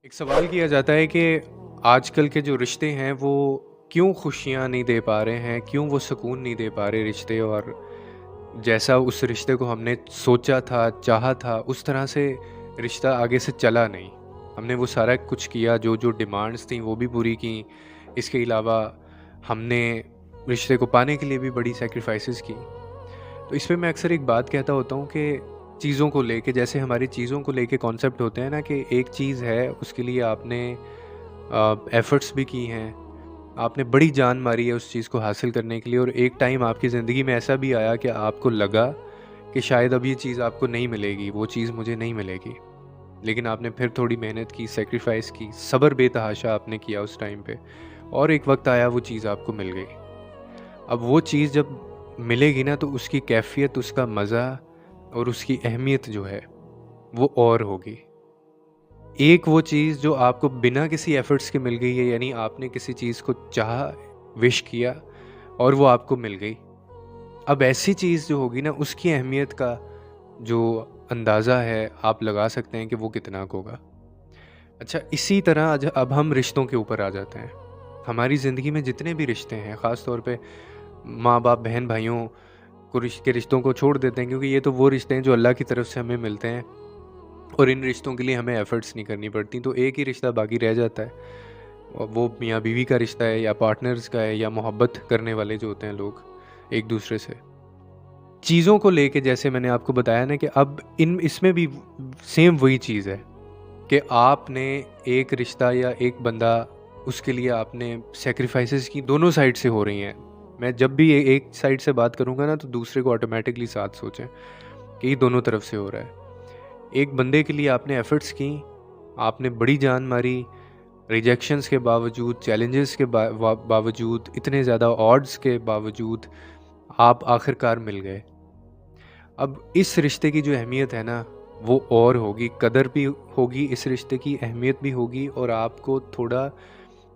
एक सवाल किया जाता है कि आजकल के जो रिश्ते हैं वो क्यों खुशियाँ नहीं दे पा रहे हैं, क्यों वो सुकून नहीं दे पा रहे रिश्ते और जैसा उस रिश्ते को हमने सोचा था, चाहा था, उस तरह से रिश्ता आगे से चला नहीं। हमने वो सारा कुछ किया, जो-जो डिमांड्स थी वो भी पूरी की। इसके अलावा हमने रिश्ते को पाने के लिए भी बड़ी सैक्रिफाइसेस की। तो इस पे मैं अक्सर एक बात कहता होता हूँ कि चीज़ों को लेके, जैसे हमारी चीज़ों को लेके कॉन्सेप्ट होते हैं ना कि एक चीज़ है उसके लिए आपने एफ़र्ट्स भी की हैं, आपने बड़ी जान मारी है उस चीज़ को हासिल करने के लिए और एक टाइम आपकी ज़िंदगी में ऐसा भी आया कि आपको लगा कि शायद अब ये चीज़ आपको नहीं मिलेगी, वो चीज़ मुझे नहीं मिलेगी। लेकिन आपने फिर थोड़ी मेहनत की, सैक्रिफ़ाइस की, सब्र बेतहाशा आपने किया उस टाइम पे और एक वक़्त आया वो चीज़ आपको मिल गई। अब वो चीज़ जब मिलेगी ना तो उसकी कैफ़ियत, उसका मज़ा और उसकी अहमियत जो है वो और होगी। एक वो चीज़ जो आपको बिना किसी एफ़र्ट्स के मिल गई है, यानी आपने किसी चीज़ को चाहा, विश किया और वो आपको मिल गई। अब ऐसी चीज़ जो होगी ना उसकी अहमियत का जो अंदाज़ा है आप लगा सकते हैं कि वो कितना का होगा। अच्छा, इसी तरह अब हम रिश्तों के ऊपर आ जाते हैं। हमारी ज़िंदगी में जितने भी रिश्ते हैं, ख़ास तौर पे माँ-बाप, बहन-भाइयों को के रिश्तों को छोड़ देते हैं, क्योंकि ये तो वो रिश्ते हैं जो अल्लाह की तरफ से हमें मिलते हैं और इन रिश्तों के लिए हमें एफ़र्ट्स नहीं करनी पड़ती, तो एक ही रिश्ता बाकी रह जाता है और वो मियाँ-बीवी का रिश्ता है या पार्टनर्स का है या मोहब्बत करने वाले जो होते हैं लोग एक-दूसरे से। चीज़ों को लेके जैसे मैंने आपको बताया ना कि अब इन इसमें भी सेम वही चीज़ है कि आपने एक रिश्ता या एक बंदा, उसके लिए आपने सैक्रिफाइसेस की, दोनों साइड से हो रही हैं। मैं जब भी एक साइड से बात करूँगा ना तो दूसरे को ऑटोमेटिकली साथ सोचें कि ये दोनों तरफ से हो रहा है। एक बंदे के लिए आपने एफ़र्ट्स की, आपने बड़ी जान मारी, रिजेक्शंस के बावजूद, चैलेंजेस के बावजूद, इतने ज़्यादा ऑड्स के बावजूद आप आखिरकार मिल गए। अब इस रिश्ते की जो अहमियत है ना, वो और होगी, कदर भी होगी, इस रिश्ते की अहमियत भी होगी और आपको थोड़ा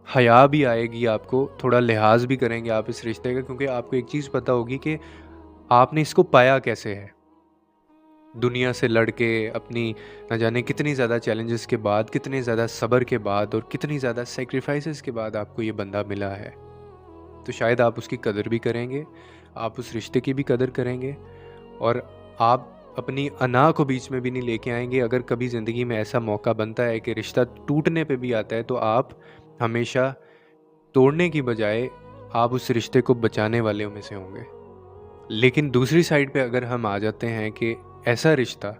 हया भी आएगी, आपको थोड़ा लिहाज़ भी करेंगे आप इस रिश्ते का, क्योंकि आपको एक चीज़ पता होगी कि आपने इसको पाया कैसे है। दुनिया से लड़ के अपनी न जाने कितनी ज़्यादा चैलेंजेस के बाद, कितने ज़्यादा सब्र के बाद और कितनी ज़्यादा सैक्रिफाइसेस के बाद आपको ये बंदा मिला है। तो शायद आप उसकी कदर भी करेंगे, आप उस रिश्ते की भी कदर करेंगे और आप अपनी अना को बीच में भी नहीं लेके आएँगे। अगर कभी ज़िंदगी में ऐसा मौका बनता है कि रिश्ता टूटने पे भी आता है, तो आप हमेशा तोड़ने की बजाय आप उस रिश्ते को बचाने वालों में से होंगे। लेकिन दूसरी साइड पे अगर हम आ जाते हैं कि ऐसा रिश्ता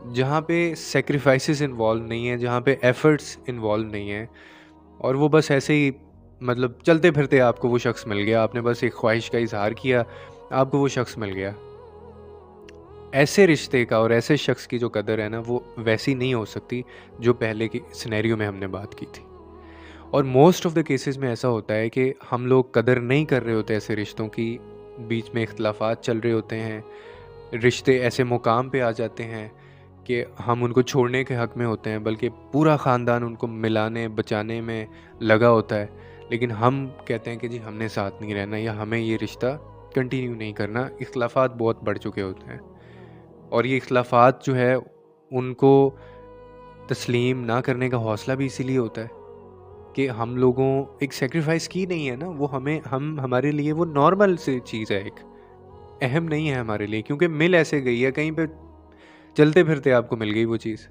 जहाँ पे सैक्रिफाइसेस इन्वॉल्व नहीं है, जहाँ पे एफर्ट्स इन्वॉल्व नहीं है और वो बस ऐसे ही, मतलब चलते फिरते आपको वो शख्स मिल गया, आपने बस एक ख्वाहिश का इजहार किया, आपको वो शख्स मिल गया। ऐसे रिश्ते का और ऐसे शख्स की जो कदर है ना वो वैसी नहीं हो सकती जो पहले की सिनेरियो में हमने बात की थी। और मोस्ट ऑफ द केसेस में ऐसा होता है कि हम लोग कदर नहीं कर रहे होते ऐसे रिश्तों की, बीच में इख्तलाफात चल रहे होते हैं, रिश्ते ऐसे मुकाम पे आ जाते हैं कि हम उनको छोड़ने के हक़ में होते हैं, बल्कि पूरा ख़ानदान उनको मिलाने बचाने में लगा होता है, लेकिन हम कहते हैं कि जी हमने साथ नहीं रहना या हमें ये रिश्ता कंटिन्यू नहीं करना। इख्तलाफात बहुत बढ़ चुके होते हैं और ये इख्तलाफात जो है उनको तस्लीम ना करने का हौसला भी इसीलिए होता है कि हम लोगों एक सैक्रिफाइस की नहीं है ना, वो हम हमारे लिए वो नॉर्मल सी चीज़ है, एक अहम नहीं है हमारे लिए, क्योंकि मिल ऐसे गई है, कहीं पे चलते फिरते आपको मिल गई वो चीज़।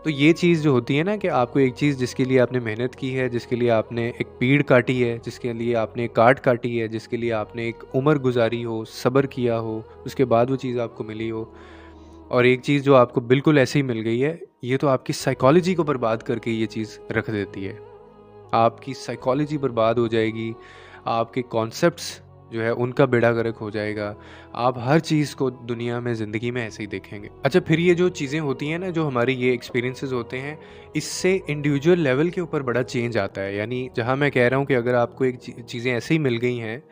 तो ये चीज़ जो होती है ना कि आपको एक चीज़ जिसके लिए आपने मेहनत की है, जिसके लिए आपने एक पीड़ काटी है, जिसके लिए आपने एक काट काटी है, जिसके लिए आपने एक उम्र गुजारी हो, सब्र किया हो, उसके बाद वो चीज़ आपको मिली हो और एक चीज़ जो आपको बिल्कुल ऐसे ही मिल गई है, ये तो आपकी साइकोलॉजी को बर्बाद करके ये चीज़ रख देती है। आपकी साइकोलॉजी बर्बाद हो जाएगी, आपके कॉन्सेप्ट्स जो है उनका बेड़ा गर्क हो जाएगा। आप हर चीज़ को दुनिया में, ज़िंदगी में ऐसे ही देखेंगे। अच्छा, फिर ये जो चीज़ें होती हैं ना, जो हमारे ये एक्सपीरियंसेस होते हैं, इससे इंडिविजुअल लेवल के ऊपर बड़ा चेंज आता है। यानी जहाँ मैं कह रहा हूँ कि अगर आपको एक चीज़ें ऐसे ही मिल गई हैं,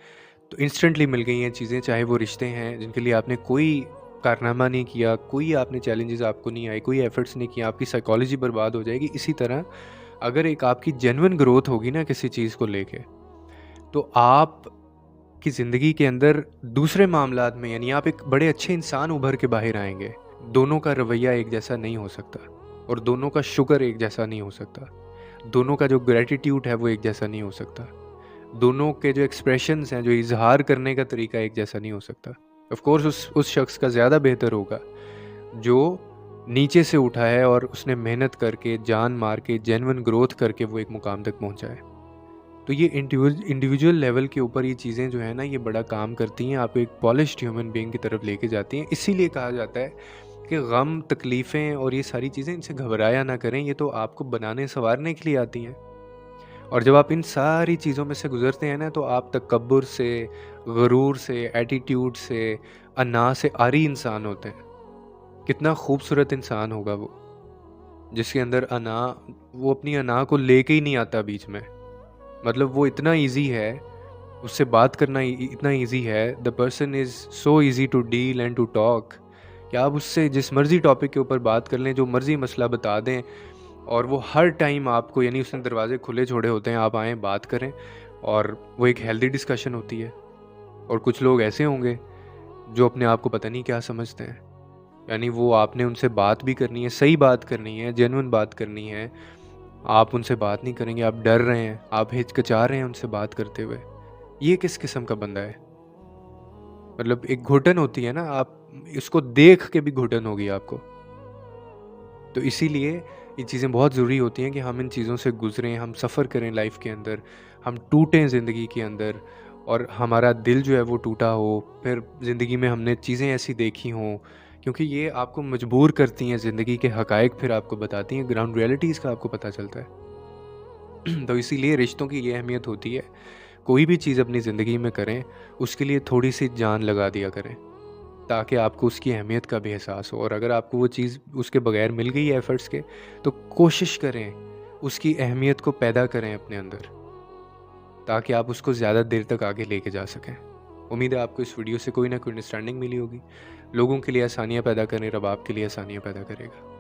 तो इंस्टेंटली मिल गई हैं चीज़ें, चाहे वो रिश्ते हैं जिनके लिए आपने कोई कारनामा नहीं किया, कोई आपने चैलेंजेस आपको नहीं आए, कोई एफर्ट्स नहीं किया, आपकी साइकोलॉजी बर्बाद हो जाएगी। इसी तरह अगर एक आपकी जेन्युइन ग्रोथ होगी ना किसी चीज़ को लेके, तो आप की ज़िंदगी के अंदर दूसरे मामलात में, यानी आप एक बड़े अच्छे इंसान उभर के बाहर आएँगे। दोनों का रवैया एक जैसा नहीं हो सकता। और दोनों का शुक्र एक जैसा नहीं हो सकता। दोनों का जो ग्रैटिट्यूड है वो एक जैसा नहीं हो सकता। दोनों के जो एक्सप्रेशंस हैं, जो इज़हार करने का तरीका एक जैसा नहीं हो सकता। ऑफ़ कोर्स उस शख्स का ज़्यादा बेहतर होगा जो नीचे से उठा है और उसने मेहनत करके, जान मार के, जेन्युइन ग्रोथ करके वो एक मुकाम तक पहुँचा है। तो ये इंडिविजुअल लेवल के ऊपर ये चीज़ें जो है ना, ये बड़ा काम करती हैं, आपको एक पॉलिश्ड ह्यूमन बीइंग की तरफ लेके जाती हैं। इसीलिए कहा जाता है कि गम, तकलीफ़ें और ये सारी चीज़ें, इनसे घबराया ना करें, ये तो आपको बनाने-संवारने के लिए आती हैं। और जब आप इन सारी चीज़ों में से गुज़रते हैं ना, तो आप तकब्बुर से, गुरूर से, एटीट्यूड से, अना से आरी इंसान होते हैं। कितना खूबसूरत इंसान होगा वो, जिसके अंदर अना, वो अपनी अना को लेके ही नहीं आता बीच में। मतलब वो इतना ईज़ी है, उससे बात करना इतना ईज़ी है, the person is so easy to deal and to talk कि आप उससे जिस मर्ज़ी टॉपिक के ऊपर बात कर लें, जो मर्ज़ी मसला बता दें और वो हर टाइम आपको, यानी उसने दरवाज़े खुले छोड़े होते हैं, आप आएँ, बात करें और वो एक हेल्दी डिस्कशन होती है। और कुछ लोग ऐसे होंगे जो अपने आप को पता नहीं क्या समझते हैं। यानी वो आपने उनसे बात भी करनी है, सही बात करनी है, जेन्युइन बात करनी है, आप उनसे बात नहीं करेंगे, आप डर रहे हैं, आप हिचकिचा रहे हैं उनसे बात करते हुए। ये किस किस्म का बंदा है? मतलब एक घुटन होती है ना, आप इसको देख के भी घुटन होगी आपको। तो इसीलिए ये चीज़ें बहुत ज़रूरी होती हैं कि हम इन चीज़ों से गुज़रें, हम सफ़र करें लाइफ़ के अंदर, हम टूटें ज़िंदगी के अंदर और हमारा दिल जो है वो टूटा हो, फिर ज़िंदगी में हमने चीज़ें ऐसी देखी हों, क्योंकि ये आपको मजबूर करती हैं, ज़िंदगी के हक़ाइक़ फिर आपको बताती हैं, ग्राउंड रियलिटीज़ का आपको पता चलता है। तो इसीलिए रिश्तों की ये अहमियत होती है। कोई भी चीज़ अपनी ज़िंदगी में करें, उसके लिए थोड़ी-सी जान लगा दिया करें, ताकि आपको उसकी अहमियत का भी एहसास हो। और अगर आपको वो चीज़ उसके बगैर मिल गई है एफ़र्ट्स के, तो कोशिश करें उसकी अहमियत को पैदा करें अपने अंदर, ताकि आप उसको ज़्यादा देर तक आगे लेके जा सकें। उम्मीद है आपको इस वीडियो से कोई ना कोई अंडरस्टैंडिंग मिली होगी। लोगों के लिए आसानियाँ पैदा करें, रब आपके लिए आसानियाँ पैदा करेगा।